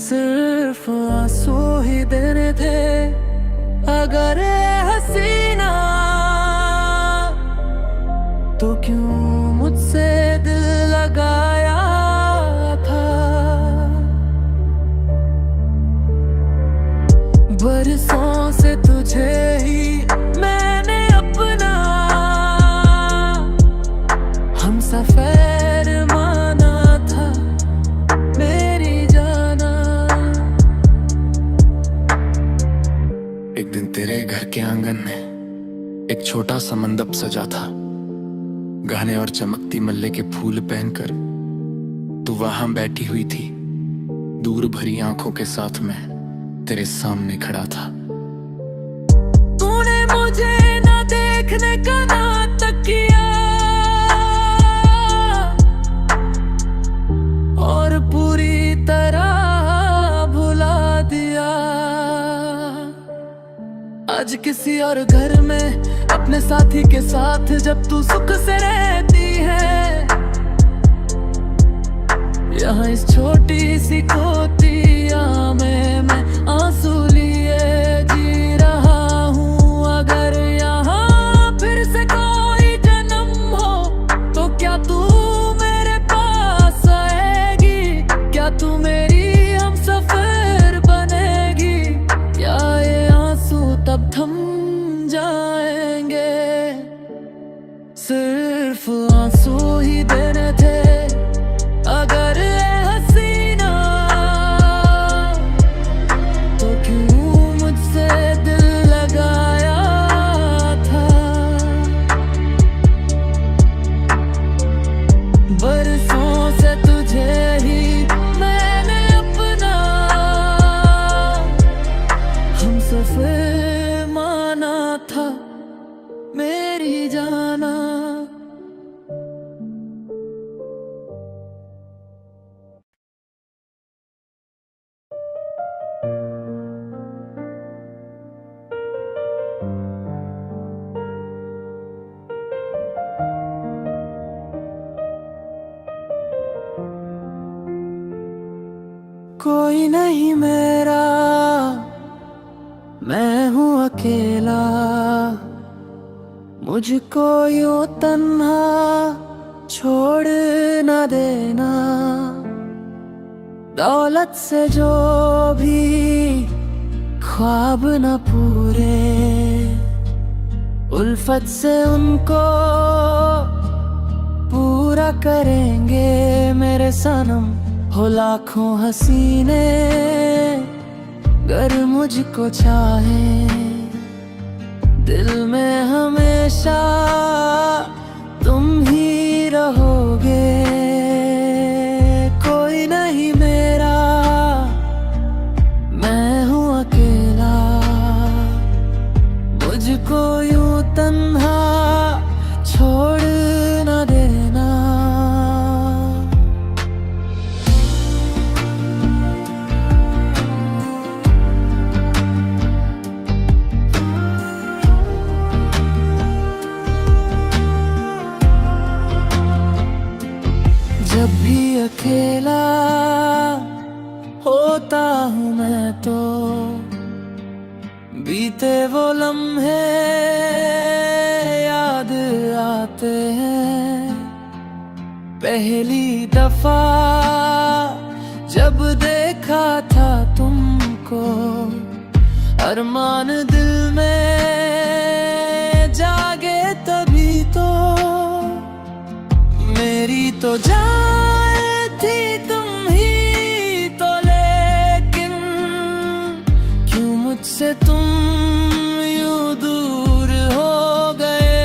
सिर्फ आंसू ही देने थे अगर हसीना, तो क्यों मुझसे दिल लगाया था। बरसों से तुझे ही मैंने अपना हमसफर माना था, मेरी जाना। एक दिन तेरे घर के आंगन में एक छोटा सा मंडप सजा था, गहने और चमकती मल्ले के फूल पहनकर तू वहां बैठी हुई थी। दूर भरी आंखों के साथ मैं तेरे सामने खड़ा था। तूने मुझे ना देखने का नाटक किया और पूरी तरह भुला दिया। आज किसी और घर में अपने साथी के साथ जब तू सुख से रहती है, यहाँ इस छोटी सी कोतिया में मैं आंसू लिए जी रहा हूँ। अगर यहाँ फिर से कोई जन्म हो तो क्या तू मेरे पास आएगी? क्या तू मेरी हमसफर बनेगी? क्या ये आंसू तब थम जाएंगे? सिर्फ आंसू ही देने थे अगर हसीना, तो क्यों मुझसे दिल लगाया था। बरसों से तुझे ही मैंने अपना हमसफर माना था, मेरी जाना। कोई नहीं मेरा, मैं हूँ अकेला। मुझको यूं तन्हा छोड़ न देना। दौलत से जो भी ख्वाब न पूरे, उल्फत से उनको पूरा करेंगे मेरे सनम। हो लाखों हसीने गर मुझको चाहे, दिल में हमेशा तुम ही रहोगे। कोई नहीं मेरा, मैं हूँ अकेला। मुझको यूं तन्हा छोड़ न देना। जब भी अकेला होता हूँ मैं तो बीते वो लम्हे याद आते हैं। पहली दफा जब देखा था तुमको, अरमान दिल में जागे तभी तो। मेरी तो जान थी तुम ही तो, लेकिन क्यों मुझसे तुम यूं दूर हो गए।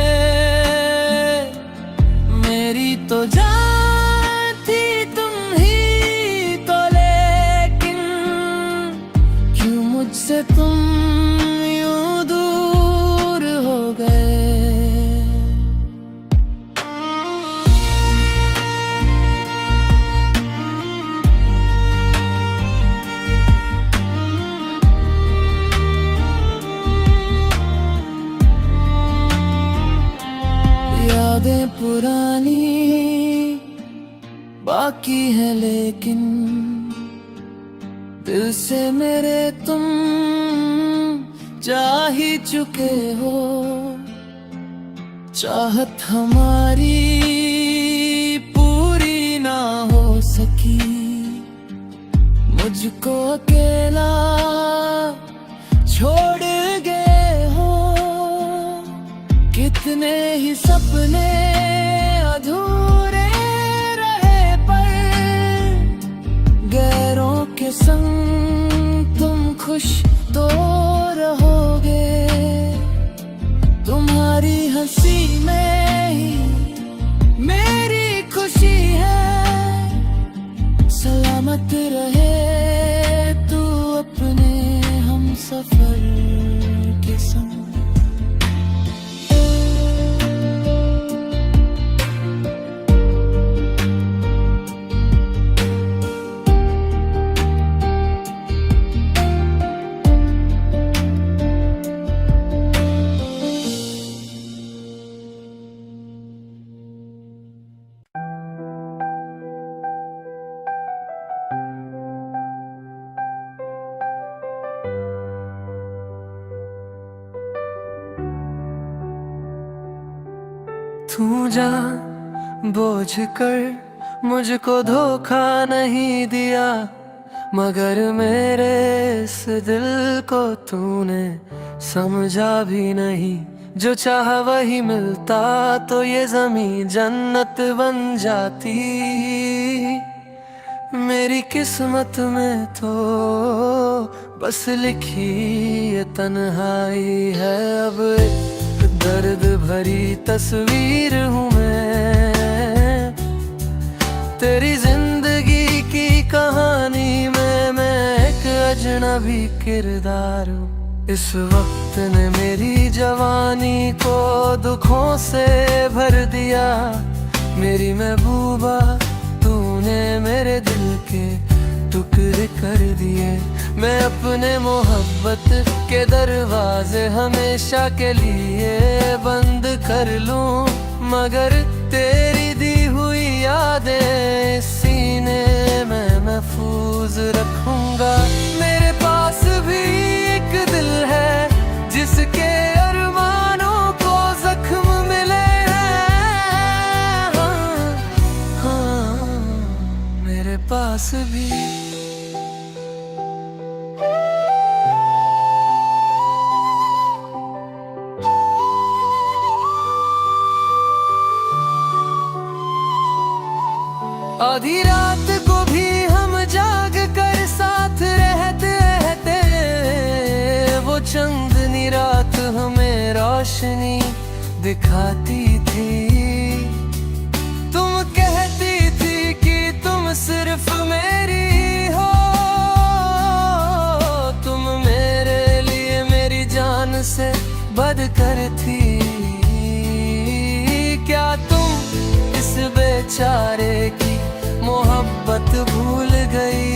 मेरी तो जान थी तुम ही तो, लेकिन क्यों मुझसे तुम यूं दूर हो गए। यादें पुरानी बाकी है, लेकिन दिल से मेरे तुम जा ही चुके हो। चाहत हमारी पूरी ना हो सकी, मुझको अकेला छोड़ गए हो। कितने ही सपने अधूरे रहे, पर गैरों के संग तुम खुश तो रहोगे। तुम्हारी हंसी में ही मेरी खुशी है। सलामत रहे तू अपने हम सफर के संग। तू जान बोझ कर मुझको धोखा नहीं दिया, मगर मेरे इस दिल को तूने समझा भी नहीं। जो चाह वही मिलता तो ये ज़मीं जन्नत बन जाती। मेरी किस्मत में तो बस लिखी ये तन्हाई है। अब दर्द भरी तस्वीर हूँ मैं, तेरी जिंदगी की कहानी में मैं एक अजनबी किरदार हूँ। इस वक्त ने मेरी जवानी को दुखों से भर दिया। मेरी महबूबा तूने मेरे दिल के टुकड़े कर दिए। मैं अपने मोहब्बत के दरवाजे हमेशा के लिए बंद कर लूं, मगर तेरी दी हुई यादें सीने में महफूज रखूंगा। मेरे पास भी एक दिल है जिसके अरमानों को जख्म मिले हैं। हाँ, मेरे पास भी आधी रात को भी हम जाग कर साथ रहते रहते। वो चंदनी रात हमें रोशनी दिखाती थी। तुम कहती थी कि तुम सिर्फ मेरी हो। तुम मेरे लिए मेरी जान से बढ़कर थी। क्या तुम इस बेचारे की मोहब्बत भूल गई?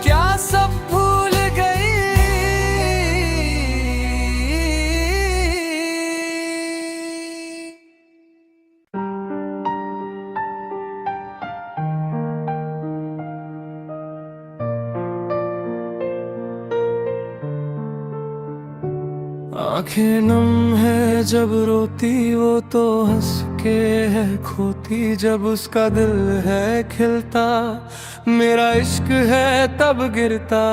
क्या सब भूल गई? आंखें नम है जब रोती वो तो हंस के है खोती। जब उसका दिल है खिलता मेरा इश्क है तब गिरता।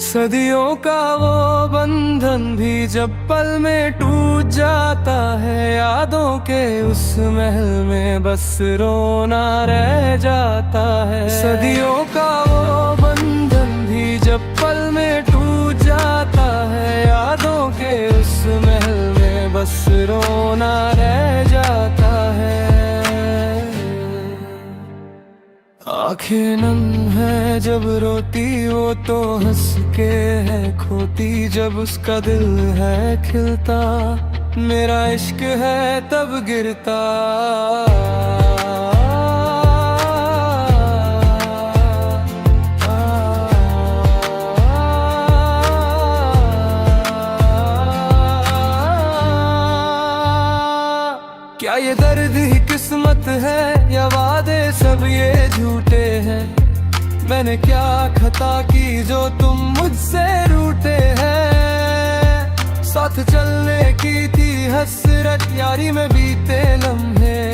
सदियों का वो बंधन भी जब पल में टूट जाता है। यादों के उस महल में बस रोना रह जाता है। सदियों का वो बंधन भी जब पल में टूट जाता है। यादों के उस महल में बस रोना रह जाता है। आंखें नम है जब रोती वो तो हंस के है खोती। जब उसका दिल है खिलता मेरा इश्क है तब गिरता। क्या ये दर्द ही किस्मत है या वादे सब ये झूठे हैं? मैंने क्या खता की जो तुम मुझसे रूठे हैं? साथ चलने की थी हसरत यारी में बीते लम्हे,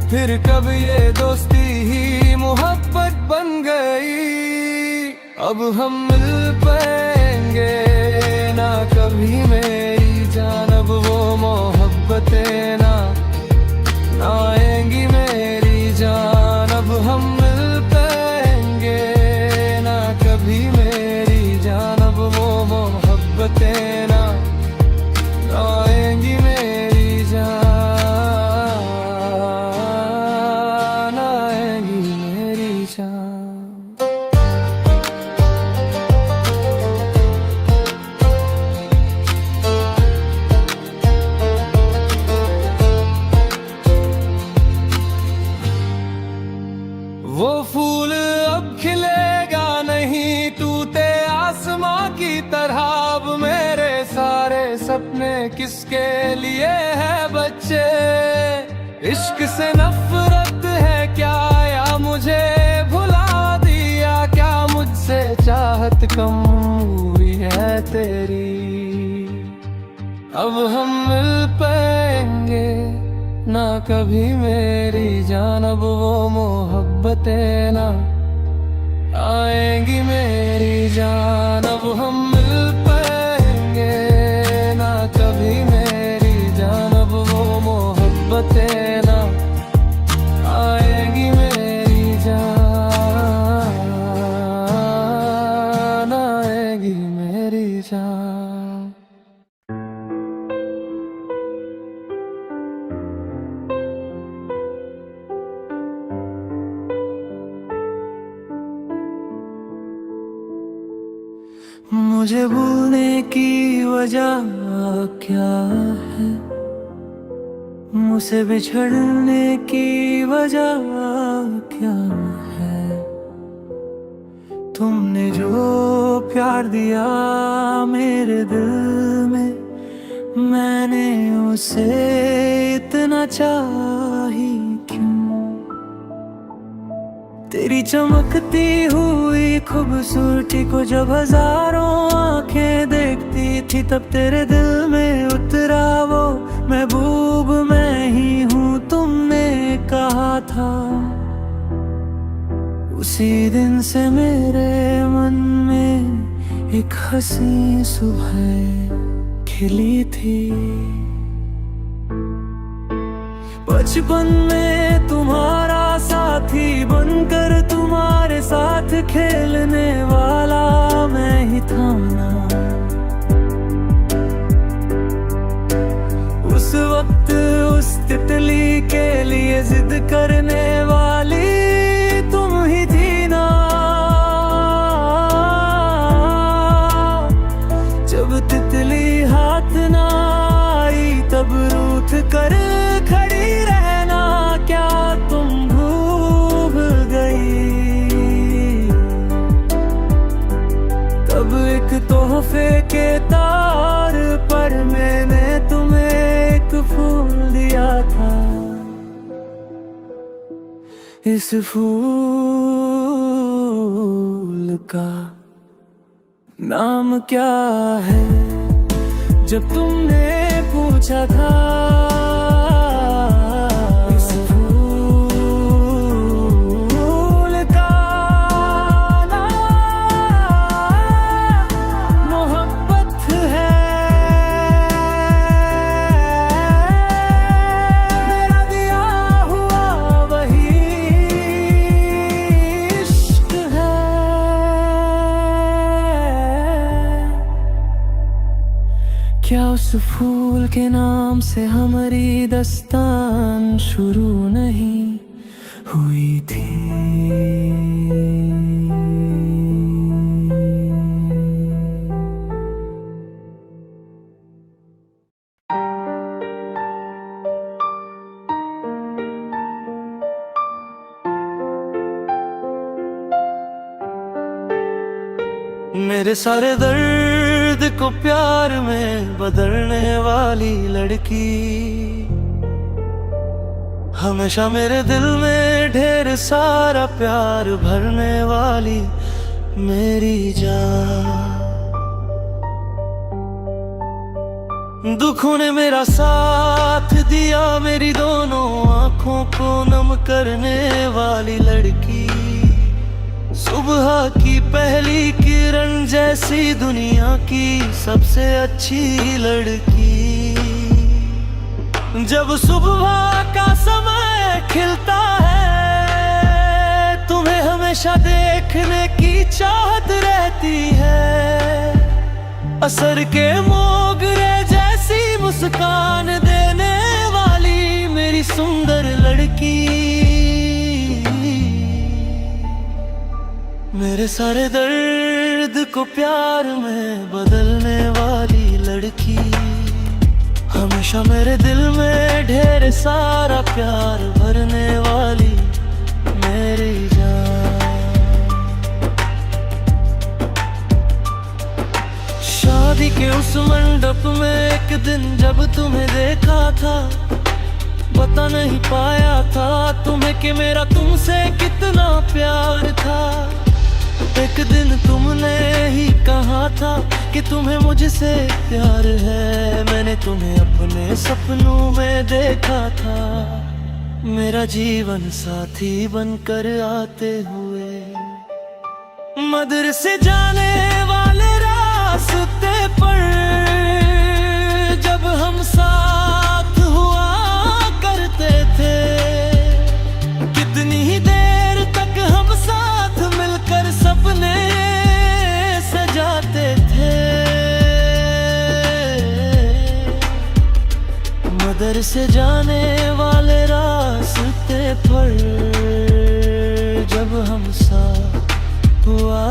फिर कब ये दोस्ती ही मोहब्बत बन गई। अब हम मिल पाएंगे ना कभी मेरी जान, अब वो मोहब्बतें ना आएंगी मेरी जान। अब हम मिल पाएंगे ना कभी मेरी जान, अब वो मोहब्बतें ना आएंगी मेरी जान, आएंगी मेरी जान। वो फूल अब खिलेगा नहीं टूटे आसमां की तरह। अब मेरे सारे सपने किसके लिए है बच्चे? इश्क से नफरत है क्या या मुझे भुला दिया? क्या मुझसे चाहत कम हुई है तेरी? अब हम मिल पाएंगे ना कभी मेरी जान, अब वो मोहब्बतें ना आएंगी मेरी जान। अब हम मिल पाएंगे ना कभी मेरी जान, अब वो मोहब्बतें ना आएंगी मेरी जान, आएंगी मेरी जान। मुझे भूलने की वजह क्या है? मुझसे बिछड़ने की वजह क्या है? तुमने जो प्यार दिया मेरे दिल में, मैंने उसे इतना चाही क्यों? तेरी चमकती हुई खूबसूरती को जब हजारों आंखें देखती थी, तब तेरे दिल में उतरा वो महबूब मैं ही हूँ तुमने कहा था। उसी दिन से मेरे मन में एक हंसी सुबह खिली थी। बचपन में तुम्हारा साथी बनकर तुम्हारे साथ खेलने वाला मैं ही था ना। उस वक्त उस तितली के लिए जिद करने वाली तुम ही थी ना। जब तितली हाथ ना आई तब रूठ कर खड़ी रहना क्या तुम भूल गई? तब एक तोहफे के तार पर मैंने तुम्हें एक फूल दिया था। इस फूल का नाम क्या है? जब तुमने पूछा था, इस फूल का नाम मोहब्बत है। मेरा दिया हुआ वही इश्क है। क्या उस फूल के नाम से हमारी दास्तान शुरू नहीं हुई थी? मेरे सारे दर्द को प्यार में बदलने वाली लड़की, हमेशा मेरे दिल में ढेर सारा प्यार भरने वाली मेरी जान। दुखों ने मेरा साथ दिया, मेरी दोनों आंखों को नम करने वाली लड़की। सुबह की पहली किरण जैसी दुनिया की सबसे अच्छी लड़की। जब सुबह का समय खिलता है, तुम्हें हमेशा देखने की चाहत रहती है। असर के मोगरे जैसी मुस्कान देने वाली मेरी सुंदर लड़की। मेरे सारे दर्द को प्यार में बदलने वाली लड़की। हमेशा मेरे दिल में ढेर सारा प्यार भरने वाली मेरी जान। शादी के उस मंडप में एक दिन जब तुम्हें देखा था, बता नहीं पाया था तुम्हें कि मेरा तुमसे कितना प्यार था। एक दिन तुमने ही कहा था कि तुम्हें मुझसे प्यार है। मैंने तुम्हें अपने सपनों में देखा था, मेरा जीवन साथी बनकर आते हुए। मदरसे जाने वाले रास्ते पर जब हम साथ हुआ करते थे, कितनी ही देर तक हम साथ मिलकर सपने सजाते थे। मदरसे जाने वाले रास्ते पर जब हम साथ हुआ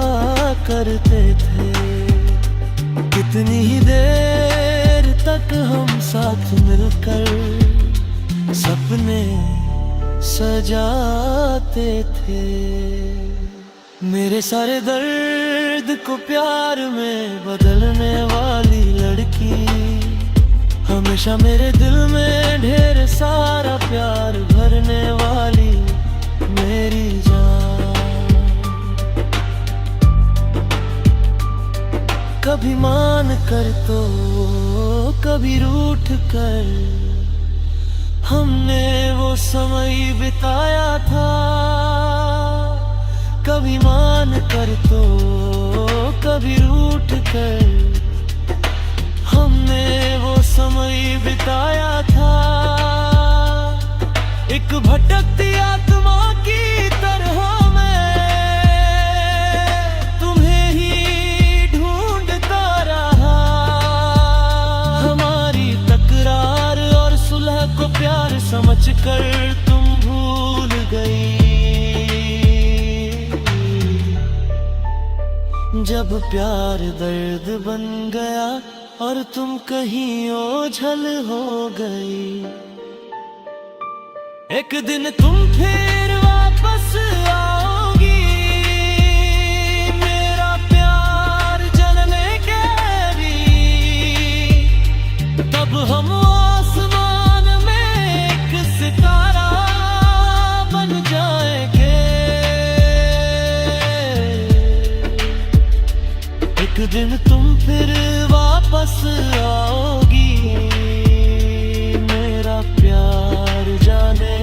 करते थे, कितनी ही देर तक हम साथ मिलकर सपने सजाते थे। मेरे सारे दर्द को प्यार में बदलने वाली लड़की। हमेशा मेरे दिल में ढेर सारा प्यार भरने वाली मेरी जान। कभी मान कर तो कभी रूठ कर हमने वो समय बिताया था। कभी मान कर तो कभी रूठ कर हमने वो समय बिताया था। एक भटकती आत्मा की तरह मैं तुम्हें ही ढूंढता रहा। हमारी तकरार और सुलह को प्यार समझकर तुम भूल गई। जब प्यार दर्द बन गया और तुम कहीं ओझल हो गई, एक दिन तुम फिर वापस आओगी। मेरा प्यार जलने के लिए तब हम आसमान में एक सितारा बन जाएंगे। एक दिन तुम फिर वापस आओगी। मेरा प्यार जाने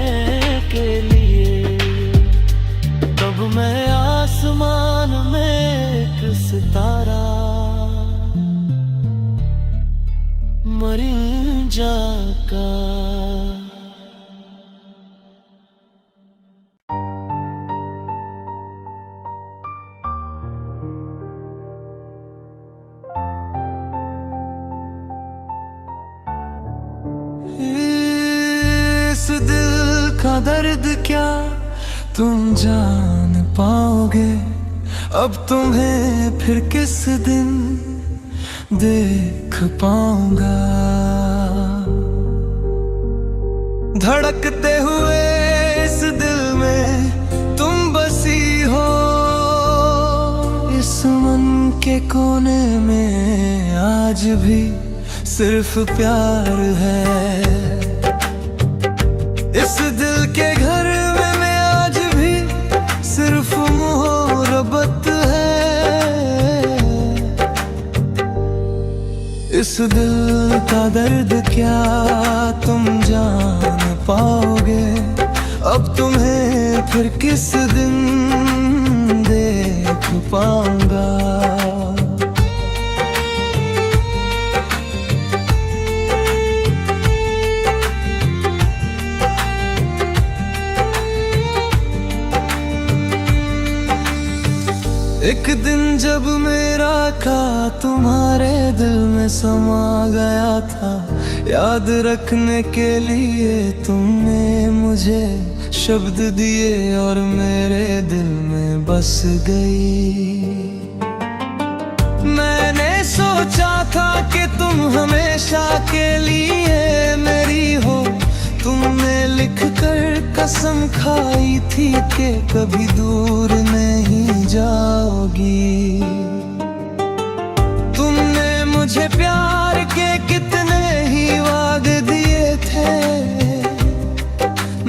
के लिए तब मैं आसमान में एक सितारा मरीन जाका। इस दिल का दर्द क्या तुम जान पाओगे, अब तुम्हें फिर किस दिन देख पाऊंगा। धड़कते हुए इस दिल में तुम बसी हो, इस मन के कोने में आज भी सिर्फ प्यार है। इस दिल इस दिल का दर्द क्या तुम जान पाओगे, अब तुम्हें फिर किस दिन देख पाऊंगा। एक दिन जब मेरा खा तुम्हारे दिल में समा गया था, याद रखने के लिए तुमने मुझे शब्द दिए और मेरे दिल में बस गई। मैंने सोचा था कि तुम हमेशा के लिए मेरी हो, तुमने लिख कर कसम खाई थी कि कभी दूर नहीं जाओगी। तुमने मुझे प्यार के कितने ही वादे दिए थे,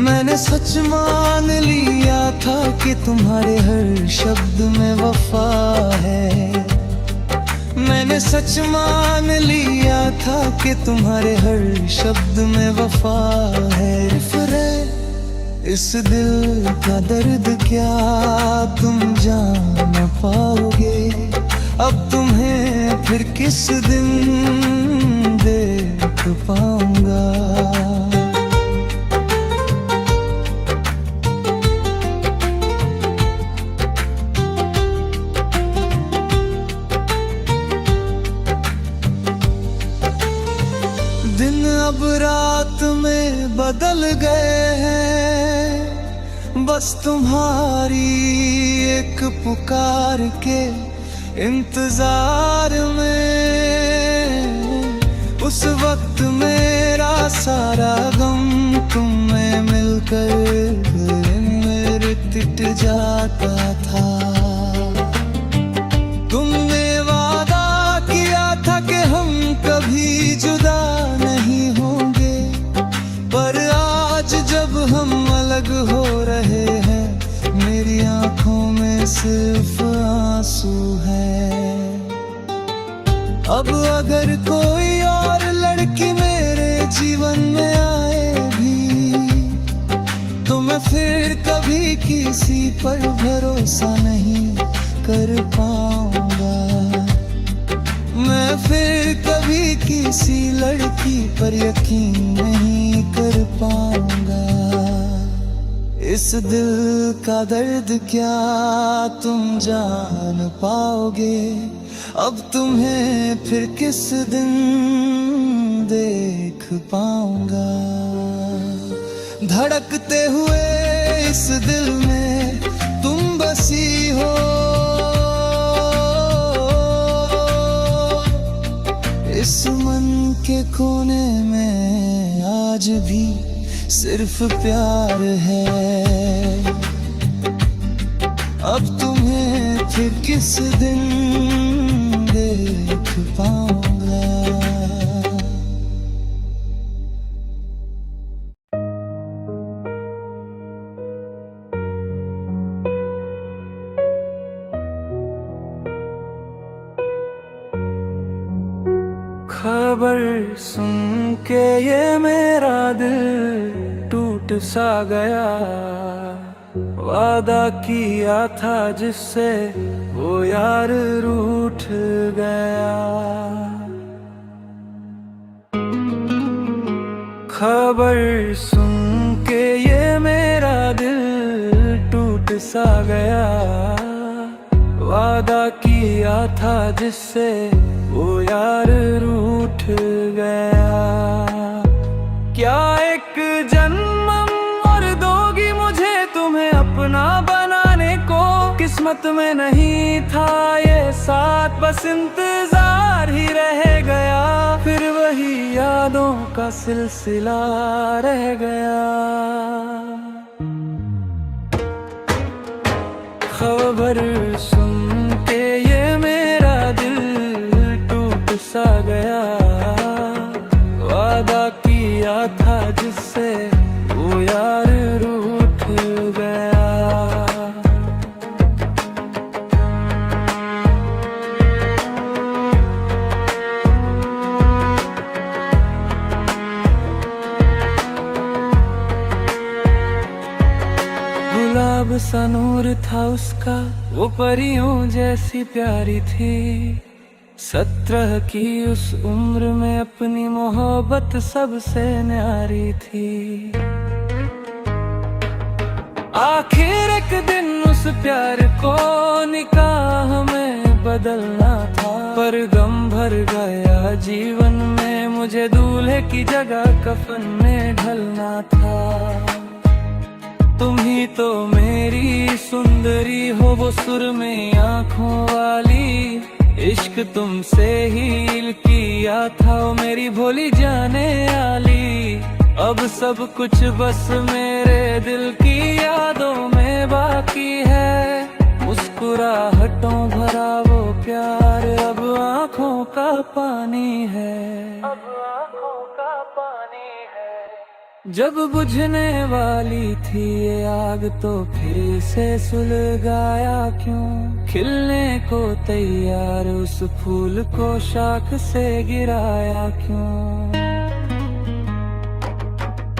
मैंने सच मान लिया था कि तुम्हारे हर शब्द में वफा है। मैंने सच मान लिया था कि तुम्हारे हर शब्द में वफा है। फिर इस दिल का दर्द क्या तुम जान पाओगे, अब तुम्हें फिर किस दिन देख पाऊंगा। दिन अब रात में बदल गए हैं, बस तुम्हारी एक पुकार के इंतजार में। उस वक्त मेरा सारा गम तुम में मिलकर मेरे मिट जाता था। तुमने वादा किया था कि हम कभी जुदा नहीं होंगे, पर आज जब हम अलग हो रहे हैं मेरी आंखों में सिर्फ आंसू है। अब अगर कोई और लड़की मेरे जीवन में आए भी तो मैं फिर कभी किसी पर भरोसा नहीं कर पाऊंगा। मैं फिर कभी किसी लड़की पर यकीन नहीं कर पाऊंगा। इस दिल का दर्द क्या तुम जान पाओगे, अब तुम्हें फिर किस दिन देख पाऊंगा। धड़कते हुए इस दिल में तुम बसी हो, इस मन के कोने में आज भी सिर्फ प्यार है। अब तुम्हें फिर किस दिन देख पाऊंगा। खबर सुन के ये मेरा दिल टूट सा गया, वादा किया था जिससे वो यार रूठ गया। खबर सुन के ये मेरा दिल टूट सा गया, वादा किया था जिससे वो यार रूठ गया। क्या एक जन्म और दोगी मुझे तुम्हें अपना बनाने को, किस्मत में नहीं था ये साथ, बस इंतजार ही रह गया। फिर वही यादों का सिलसिला रह गया। खबर सुन के ये मेरा दिल टूट सा गया, वादा किया था जिससे वो यार रूठ गया। सा नूर था उसका, वो परियों जैसी प्यारी थी। 17 की उस उम्र में अपनी मोहब्बत सबसे न्यारी थी। आखिर एक दिन उस प्यार को निकाह में बदलना था, पर गम भर गया जीवन में, मुझे दूल्हे की जगह कफन में ढलना था। तुम ही तो मेरी सुंदरी हो, वो सुरमई आँखों वाली, इश्क तुमसे ही किया था, वो मेरी भोली जाने वाली। अब सब कुछ बस मेरे दिल की यादों में बाकी है, मुस्कुराहटों भरा वो प्यार अब आँखों का पानी है, अब आँखों का पानी है। जब बुझने वाली थी ये आग तो फिर से सुलगाया क्यों, खिलने को तैयार उस फूल को शाख से गिराया क्यों।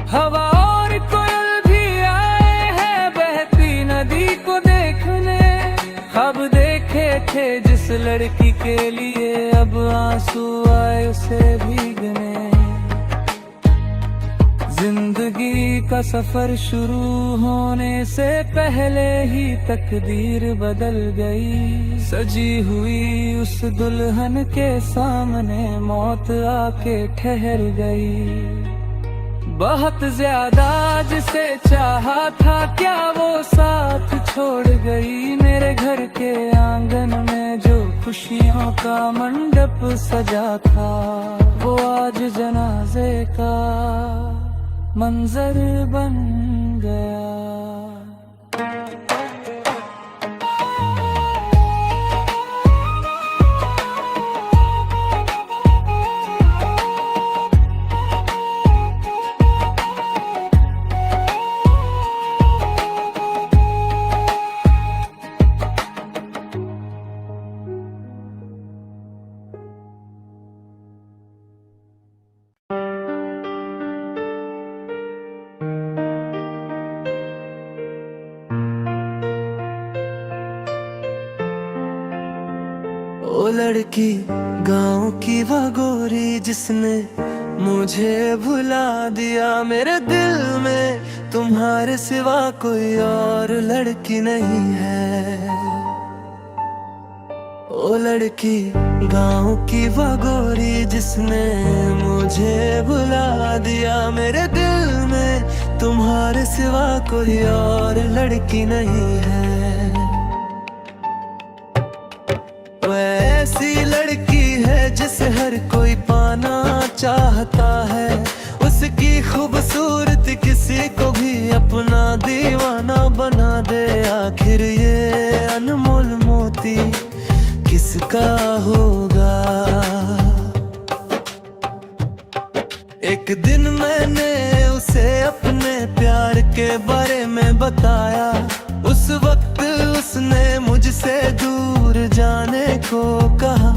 हवा और कोयल भी आए हैं बहती नदी को देखने, ख्वाब देखे थे जिस लड़की के लिए, अब आंसू आए उसे भीगने। जिंदगी का सफर शुरू होने से पहले ही तकदीर बदल गई, सजी हुई उस दुल्हन के सामने मौत आके ठहर गई। बहुत ज्यादा जिसे चाहा था क्या वो साथ छोड़ गई, मेरे घर के आंगन में जो खुशियों का मंडप सजा था, वो आज जनाजे का मंजर बन गया। ओ लड़की गाँव की वह गोरी जिसने मुझे भुला दिया, मेरे दिल में तुम्हारे सिवा कोई और लड़की नहीं है। ओ लड़की गाँव की वह गोरी जिसने मुझे भुला दिया, मेरे दिल में तुम्हारे सिवा कोई और लड़की नहीं है। ऐसी लड़की है जिसे हर कोई पाना चाहता है, उसकी खूबसूरती किसी को भी अपना दीवाना बना दे। आखिर ये अनमोल मोती किसका होगा। एक दिन मैंने उसे अपने प्यार के बारे में बताया, उस वक्त उसने मुझसे दूर जाने को कहा।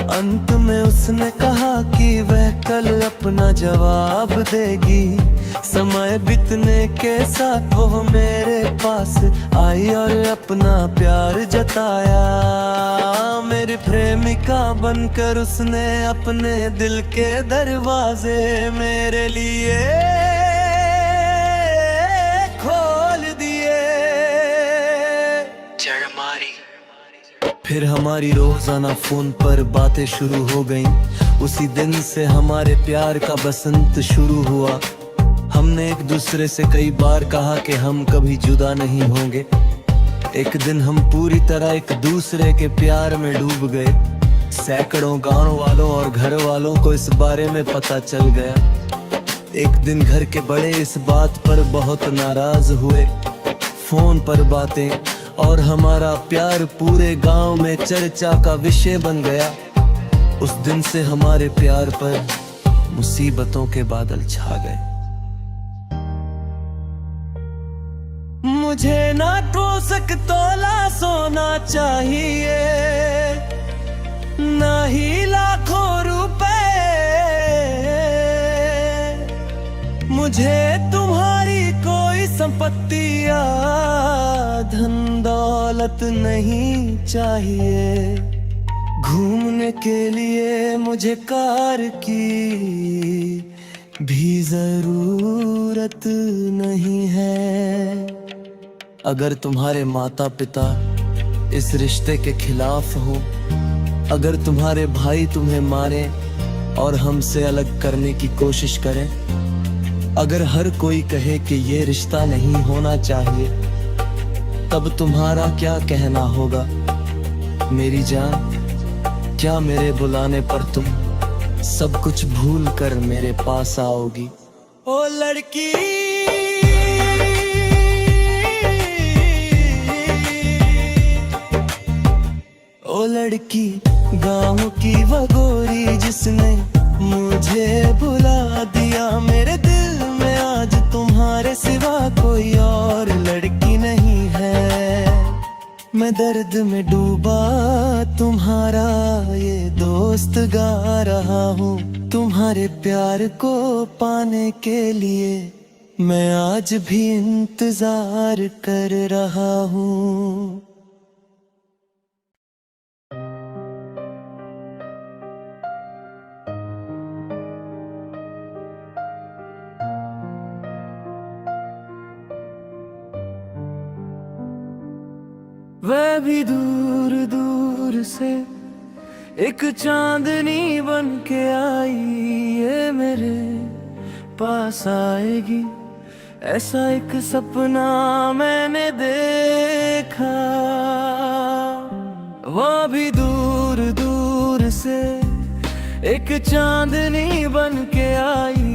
अंत में उसने कहा कि वह कल अपना जवाब देगी। समय बीतने के साथ वो मेरे पास आई और अपना प्यार जताया। मेरी प्रेमिका बनकर उसने अपने दिल के दरवाजे मेरे लिए फिर हमारी रोजाना फोन पर बातें शुरू हो गईं। उसी दिन से हमारे प्यार का बसंत शुरू हुआ। हमने एक दूसरे से कई बार कहा कि हम कभी जुदा नहीं होंगे। एक दिन हम पूरी तरह एक दूसरे के प्यार में डूब गए। सैकड़ों गांव वालों और घर वालों को इस बारे में पता चल गया। एक दिन घर के बड़े इस बात पर बहुत नाराज हुए। फोन पर बातें और हमारा प्यार पूरे गांव में चर्चा का विषय बन गया। उस दिन से हमारे प्यार पर मुसीबतों के बादल छा गए। मुझे ना तो तोला सोना चाहिए, ना ही लाखों रुपए। मुझे तुम्हारी कोई संपत्ति या धन दौलत नहीं चाहिए, घूमने के लिए मुझे कार की भी जरूरत नहीं है। अगर तुम्हारे माता पिता इस रिश्ते के खिलाफ हो, अगर तुम्हारे भाई तुम्हें मारे और हमसे अलग करने की कोशिश करें, अगर हर कोई कहे कि ये रिश्ता नहीं होना चाहिए, तब तुम्हारा क्या कहना होगा मेरी जान? क्या मेरे बुलाने पर तुम सब कुछ भूल कर मेरे पास आओगी? ओ लड़की, ओ लड़की, गाँव की वो गोरी जिसने मुझे भुला दिया, मेरे दिल में आज तुम्हारे सिवा कोई और लड़की नहीं है। मैं दर्द में डूबा तुम्हारा ये दोस्त गा रहा हूँ, तुम्हारे प्यार को पाने के लिए मैं आज भी इंतजार कर रहा हूँ। वह भी दूर दूर से एक चांदनी बन के आई, ये मेरे पास आएगी, ऐसा एक सपना मैंने देखा। वह भी दूर दूर से एक चांदनी बन के आई,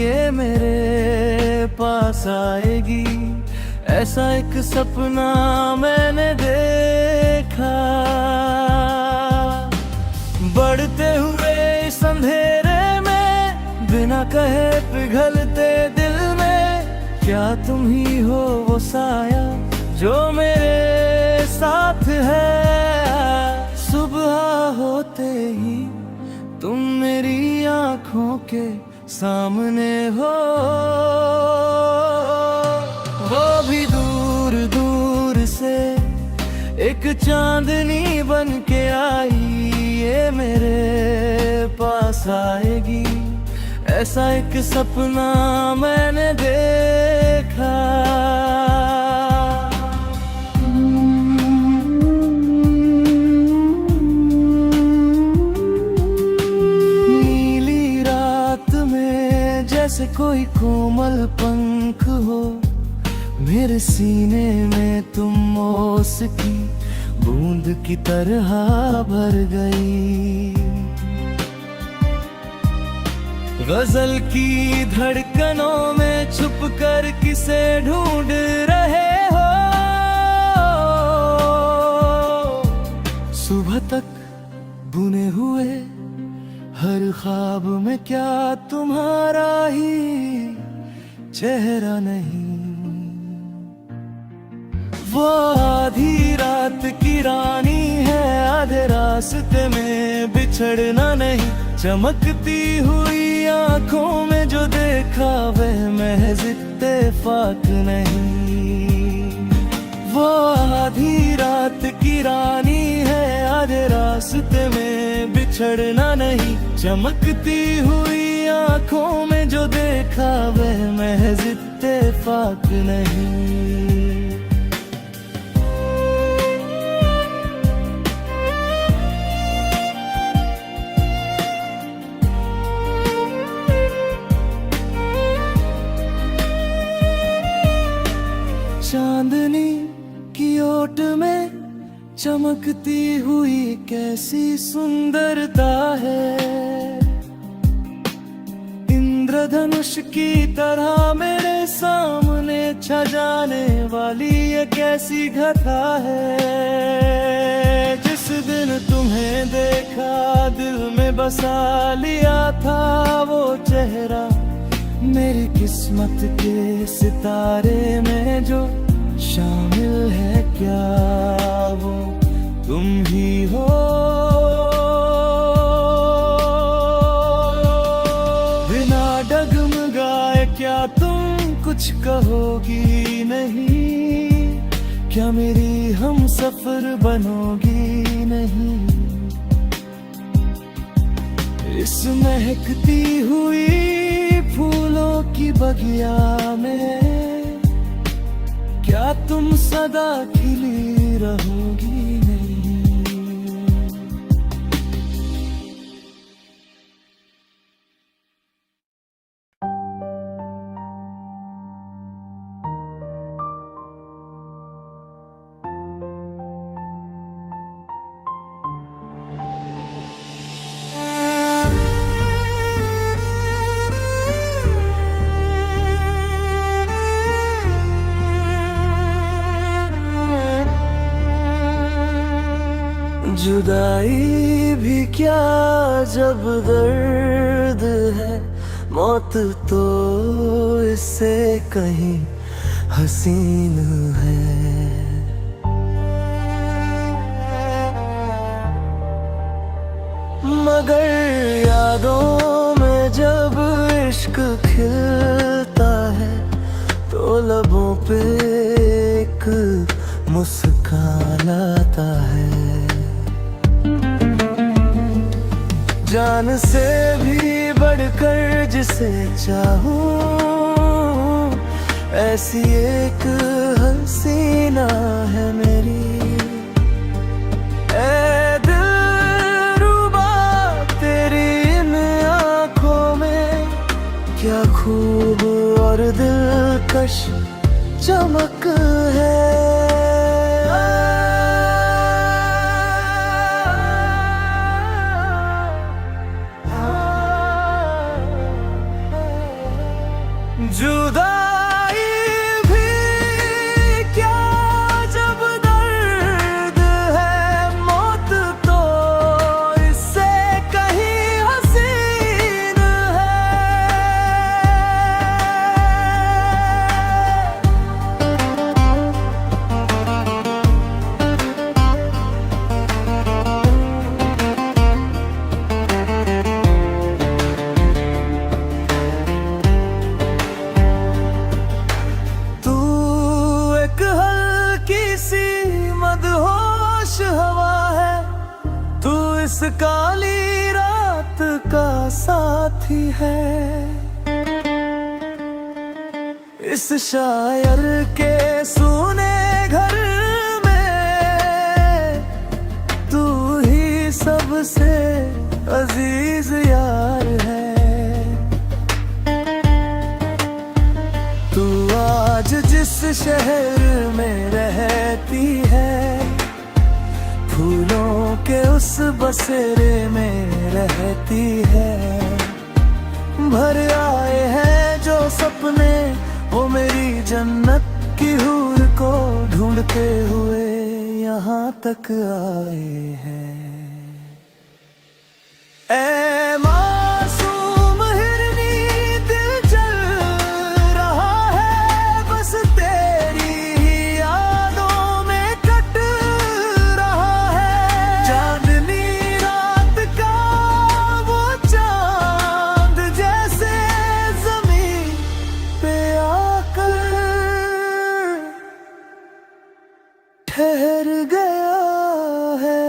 ये मेरे पास आएगी, ऐसा एक सपना मैंने देखा। बढ़ते हुए इस अंधेरे में बिना कहे पिघलते दिल में, क्या तुम ही हो वो साया जो मेरे साथ है? सुबह होते ही तुम मेरी आँखों के सामने हो, वो भी दूर दूर से एक चांदनी बन के आई, ये मेरे पास आएगी, ऐसा एक सपना मैंने देखा। नीली रात में जैसे कोई कोमल पंख हो, मेरे सीने में तुम ओस की बूंद की तरह भर गई। गजल की धड़कनों में छुप कर किसे ढूंढ रहे हो? सुबह तक बुने हुए हर ख्वाब में क्या तुम्हारा ही चेहरा नहीं? वो आधी रात की रानी है, आधे रास्ते में बिछड़ना नहीं, चमकती हुई आंखों में जो देखा वह महज इत्तेफाक नहीं। वो आधी रात की रानी है, आधे रास्ते में बिछड़ना नहीं, चमकती हुई आंखों में जो देखा वह महज इत्तेफाक नहीं। चांदनी की ओट में चमकती हुई कैसी सुंदरता है, इंद्रधनुष की तरह मेरे सामने छा जाने वाली ये कैसी घटा है। जिस दिन तुम्हें देखा दिल में बसा लिया था वो चेहरा, मेरी किस्मत के सितारे में जो शामिल है क्या वो तुम ही हो? बिना डगमगाए क्या तुम कुछ कहोगी नहीं? क्या मेरी हम सफर बनोगी नहीं इस महकती हुई फूलों की बगिया में? क्या तुम सदा खिली रहोगी नहीं? जुदाई भी क्या जब दर्द है, मौत तो इससे कहीं हसीन है। मगर यादों में जब इश्क खिलता है तो लबों पे एक मुस्कान आता है। जान से भी बढ़कर जिसे चाहूं ऐसी एक हसीना है मेरी। ऐ दिलरुबा तेरी इन आँखों में क्या खूब और दिलकश चमक है। जुदाई भी क्या जब दर्द है, मौत तो इससे कहीं हसीन इस काली रात का साथी है। इस शायर के सुने घर में तू ही सबसे अजीज यार है। तू आज जिस शहर में रहती है, फूलों के उस बसेरे में रहती है। भर आए हैं जो सपने वो मेरी जन्नत की हूर को ढूंढते हुए यहाँ तक आए हैं। ऐ मासूम हिरनी दिल चल रहा है, बस तेरी ही यादों में कट रहा है। चांदनी रात का वो चांद जैसे जमीन पे आकर ठहर गया है।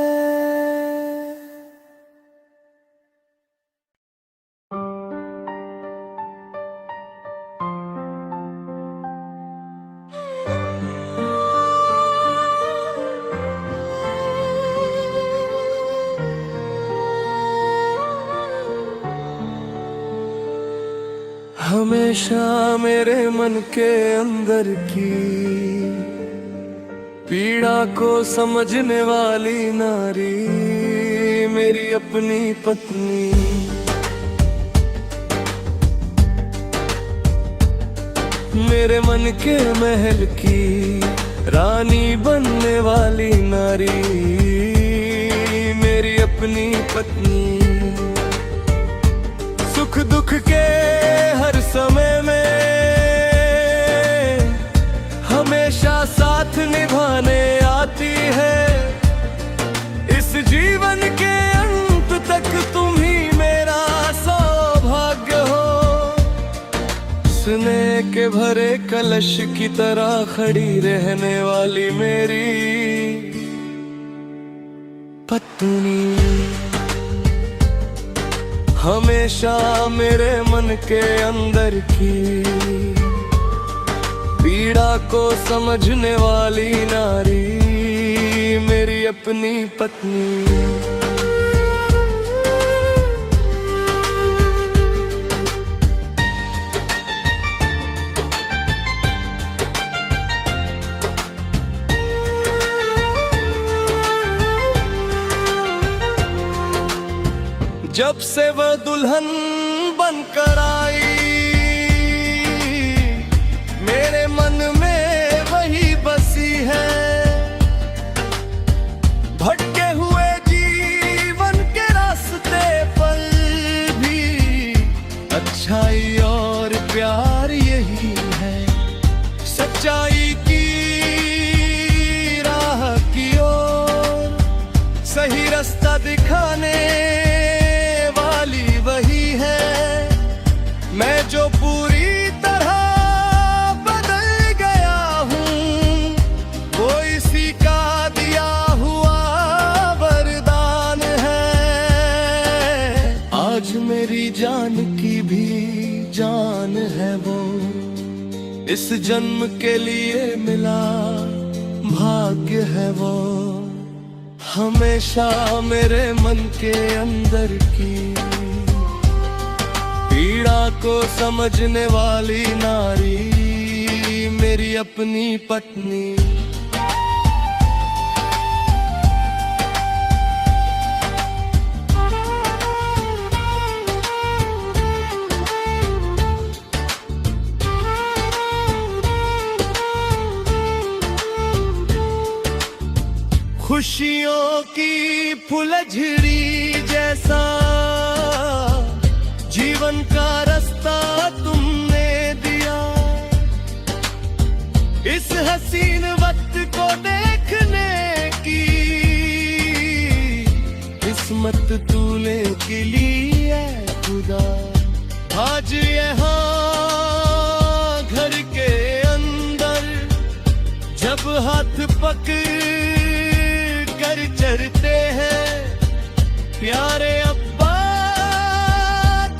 हमेशा मेरे मन के अंदर की पीड़ा को समझने वाली नारी मेरी अपनी पत्नी। मेरे मन के महल की रानी बनने वाली नारी मेरी अपनी पत्नी। सुख दुख के हर समय में हमेशा साथ निभाने आती है। इस जीवन के अंत तक तुम ही मेरा सौभाग्य हो। बरसने के भरे कलश की तरह खड़ी रहने वाली मेरी पत्नी हमेशा मेरे मन के अंदर की पीड़ा को समझने वाली नारी मेरी अपनी पत्नी। जब से वह दुल्हन बनकर आई मेरे मन में वही बसी है। भटके हुए जीवन के रास्ते पर भी अच्छाई और प्यार यही है। सच्चाई की राह की ओर सही रास्ता दिखाने वही है। मैं जो पूरी तरह बदल गया हूँ वो इसी का दिया हुआ वरदान है। आज मेरी जान की भी जान है वो इस जन्म के लिए मिला भाग्य है वो। हमेशा मेरे मन के अंदर की पीड़ा को समझने वाली नारी मेरी अपनी पत्नी। खुशियों की फुलझड़ी जैसा जीवन का रास्ता तुमने दिया। इस हसीन वक्त को देखने की किस्मत तूने के लिए खुदा। आज यहाँ घर के अंदर जब हाथ पकड़ कर चलते हैं प्यारे अब्बा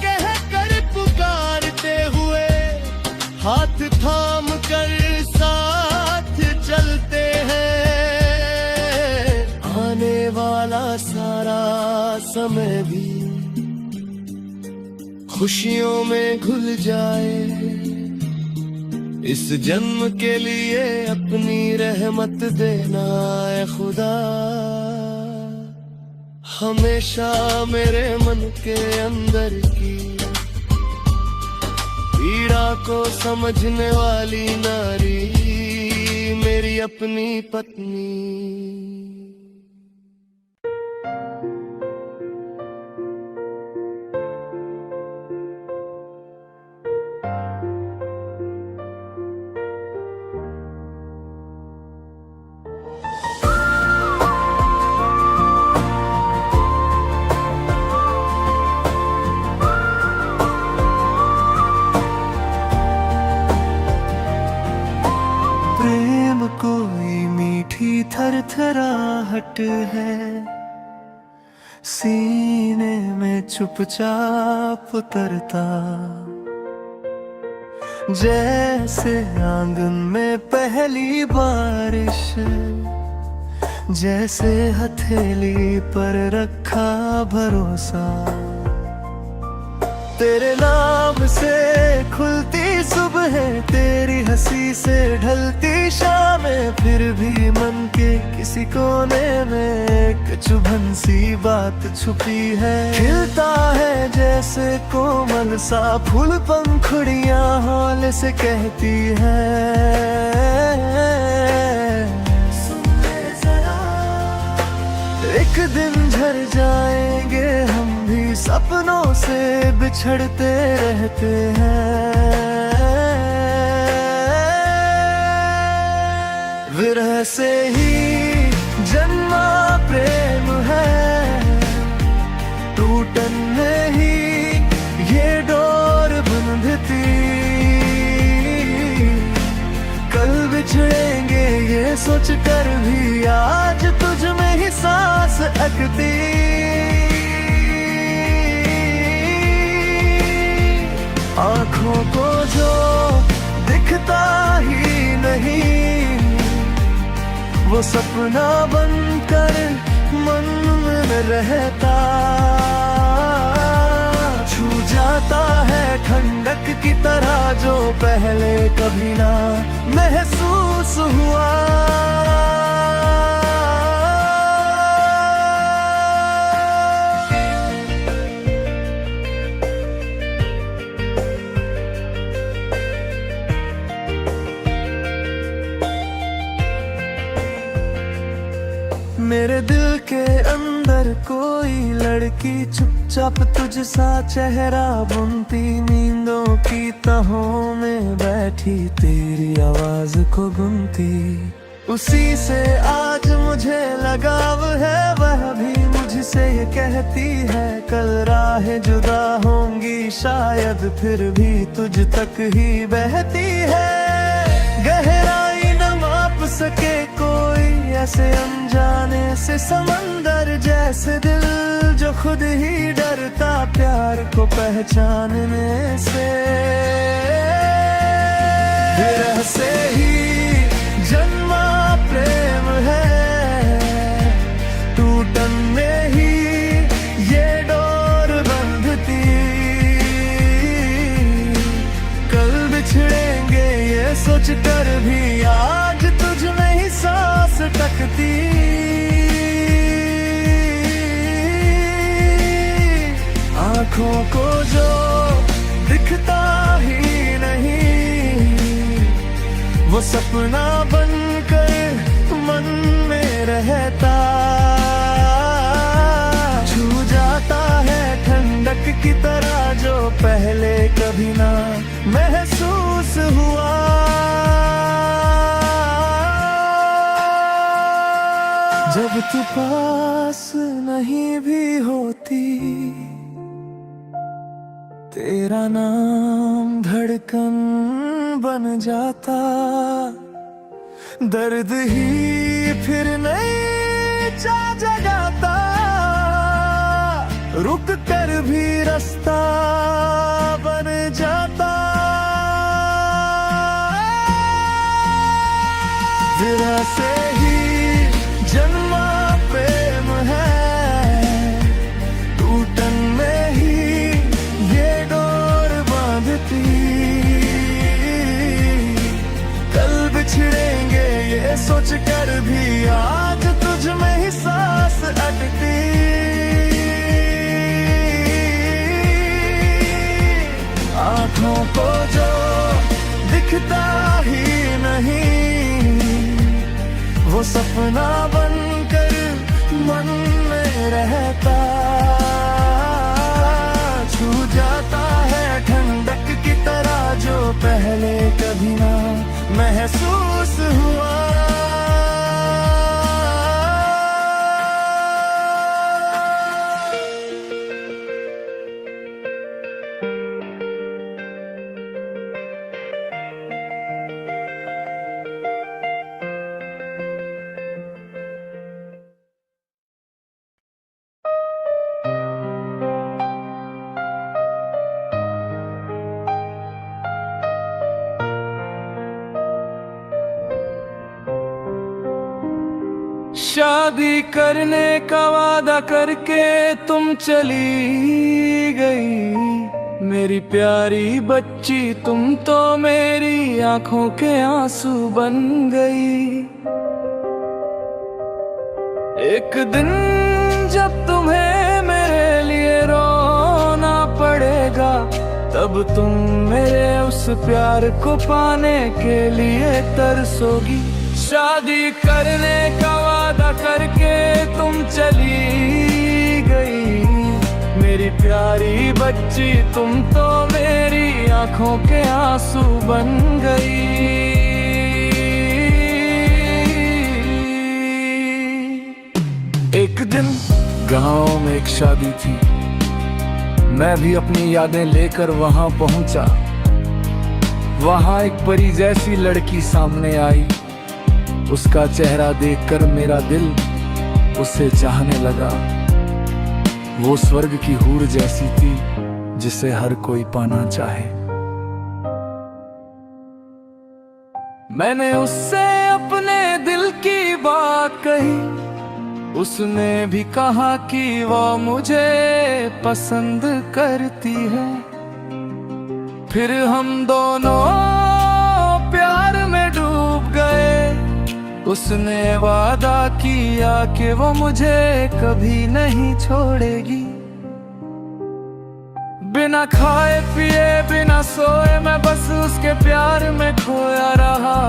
कह कर पुकारते हुए हाथ थाम कर साथ चलते हैं। आने वाला सारा समय भी खुशियों में घुल जाए। इस जन्म के लिए अपनी रहमत देना है खुदा। हमेशा मेरे मन के अंदर की पीड़ा को समझने वाली नारी मेरी अपनी पत्नी। थरथराहट है सीने में चुपचाप उतरता। जैसे आंगन में पहली बारिश, जैसे हथेली पर रखा भरोसा। तेरे नाम से खुलती सुबह, तेरी हंसी से ढलती शामें। फिर भी मन के किसी कोने में एक चुभन सी बात छुपी है। खिलता है जैसे कोमल सा फूल, पंखुड़ियां हौले से कहती है सुन ले जरा। एक दिन झड़ जाएंगे हम भी, सपनों से बिछड़ते रहते हैं। विरह से ही जन्मा प्रेम है, टूटन में ही ये डोर बंधती। सोच कर भी आज तुझ में ही सांस अटकती। आंखों को जो दिखता ही नहीं वो सपना बनकर मन में रहता। छू जाता है ठंडक की तरह जो पहले कभी ना महसूस हुआ। मेरे दिल के अंदर कोई लड़की चुपचाप तुझ सा चेहरा बुनती, नींदों की तहों में बैठी तेरी आवाज को गुनती। उसी से आज मुझे लगाव है, वह भी मुझसे ये कहती है कल राहें जुदा होंगी शायद फिर भी तुझ तक ही बहती है। गहराई न माप सके कोई ऐसे अनजाने से समंदर जैसे दिल जो खुद ही डरता प्यार को पहचानने से। विरह से ही जन्मा प्रेम है, टूटन में ही ये डोर बंधती। कल बिछड़ेंगे ये सोच कर भी आज तुझ में ही सांस टकती। आंखों को जो दिखता ही नहीं वो सपना बनकर मन में रहता। छू जाता है ठंडक की तरह जो पहले कभी ना महसूस हुआ। जब तू पास नहीं भी होती तेरा नाम धड़कन बन जाता। दर्द ही फिर नहीं चा जगाता, रुक कर भी रास्ता बन जाता। विरह से ही जन्मा प्रेम है, टूटन में ही ये डोर बांधती। कल बिछड़ेंगे ये सोच कर भी आज तुझ में ही सांस अटकती। आंखों को जो दिखता ही नहीं वो सपना बनकर मन में रहता। छू जाता है ठंडक की तरह जो पहले कभी ना महसूस हुआ। शादी करने का वादा करके तुम चली गई, मेरी प्यारी बच्ची तुम तो मेरी आंखों के आंसू बन गई। एक दिन जब तुम्हें मेरे लिए रोना पड़ेगा तब तुम मेरे उस प्यार को पाने के लिए तरसोगी। शादी करने का वादा करके तुम चली गई, मेरी प्यारी बच्ची तुम तो मेरी आंखों के आंसू बन गई। एक दिन गांव में एक शादी थी, मैं भी अपनी यादें लेकर वहां पहुंचा। वहां एक परी जैसी लड़की सामने आई, उसका चेहरा देखकर मेरा दिल उसे चाहने लगा। वो स्वर्ग की हूर जैसी थी जिसे हर कोई पाना चाहे। मैंने उससे अपने दिल की बात कही, उसने भी कहा कि वो मुझे पसंद करती है। फिर हम दोनों प्यार में डूब गए। उसने वादा किया कि वो मुझे कभी नहीं छोड़ेगी। बिना खाए पिए बिना सोए मैं बस उसके प्यार में खोया रहा।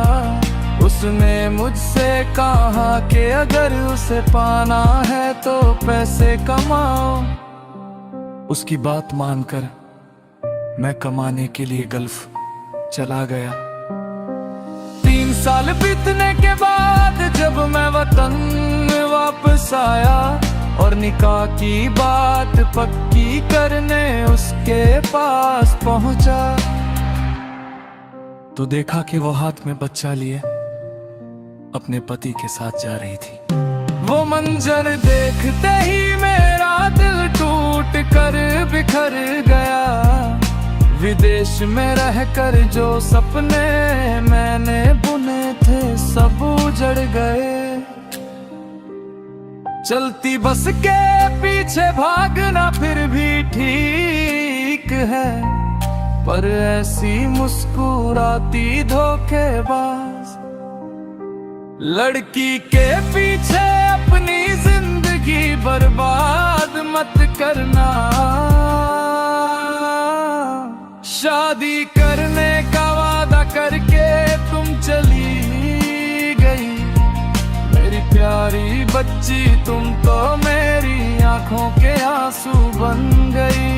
उसने मुझसे कहा कि अगर उसे पाना है तो पैसे कमाओ। उसकी बात मानकर मैं कमाने के लिए गल्फ चला गया। 3 साल बीतने के बाद जब मैं वतन वापस आया और निकाह की बात पक्की करने उसके पास पहुंचा, तो देखा कि वो हाथ में बच्चा लिए अपने पति के साथ जा रही थी। वो मंजर देखते ही मेरा दिल टूट कर बिखर गया। विदेश में रहकर जो सपने मैंने बुने थे सब उजड़ गए। चलती बस के पीछे भागना फिर भी ठीक है, पर ऐसी मुस्कुराती धोखेबाज लड़की के पीछे अपनी जिंदगी बर्बाद मत करना। शादी करने का वादा करके तुम चली गई। मेरी प्यारी बच्ची तुम तो मेरी आंखों के आंसू बन गई।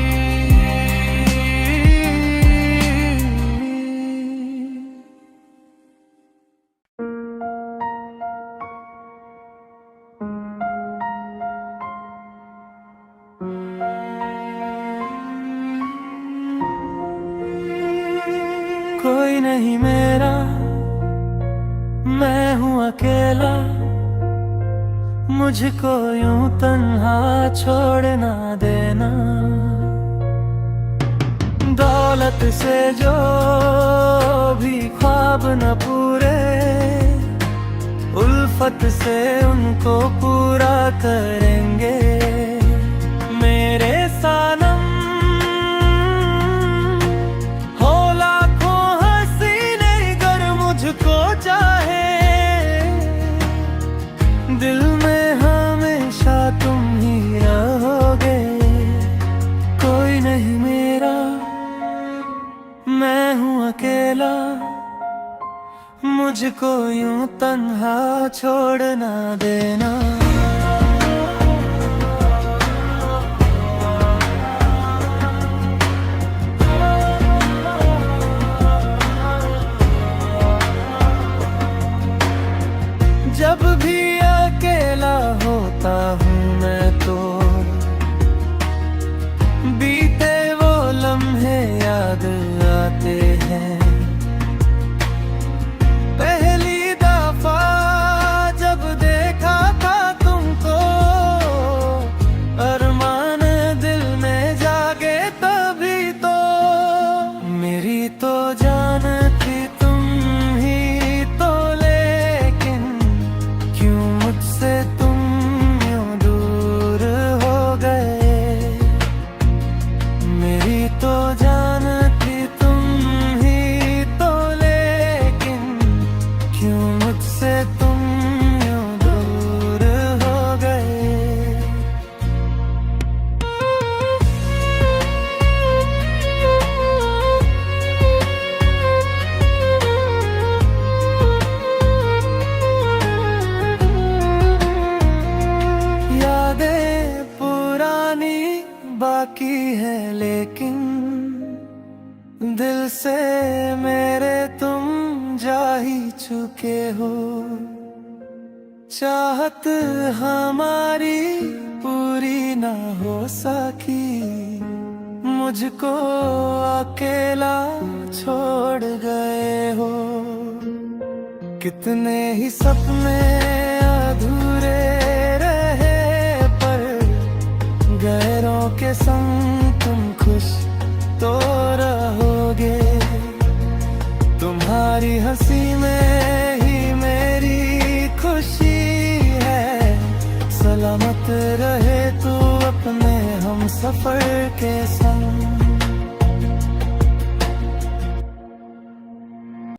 कोई नहीं मेरा, मैं हूँ अकेला। मुझको यूं तन्हा छोड़ ना देना। दौलत से जो भी ख्वाब न पूरे, उल्फत से उनको पूरा करेंगे। मेरे सानम चाहे दिल में हमेशा तुम ही रहोगे। कोई नहीं मेरा, मैं हूँ अकेला। मुझको यूं तन्हा छोड़ ना देना। जब भी अकेला होता हूँ मैं तो बीते वो लम्हे याद आते हैं। पहली दफा जब देखा था तुमको, अरमान दिल में जागे तभी तो। मेरी तो जान थी तुम ही तो, लेकिन क्यों मुझसे तुम यूं दूर हो गए। मेरी तो जान थी तुम ही तो, लेकिन क्यों मुझसे तुम यूं दूर हो गए। यादें पुरानी बाकी है, लेकिन दिल से मेरे तुम जा ही चुके हो। चाहत हमारी पूरी ना हो सकी, मुझको अकेला छोड़ गए हो। कितने ही सपने अधूरे रहे, पर गैरों के संग तुम खुश तो रहो।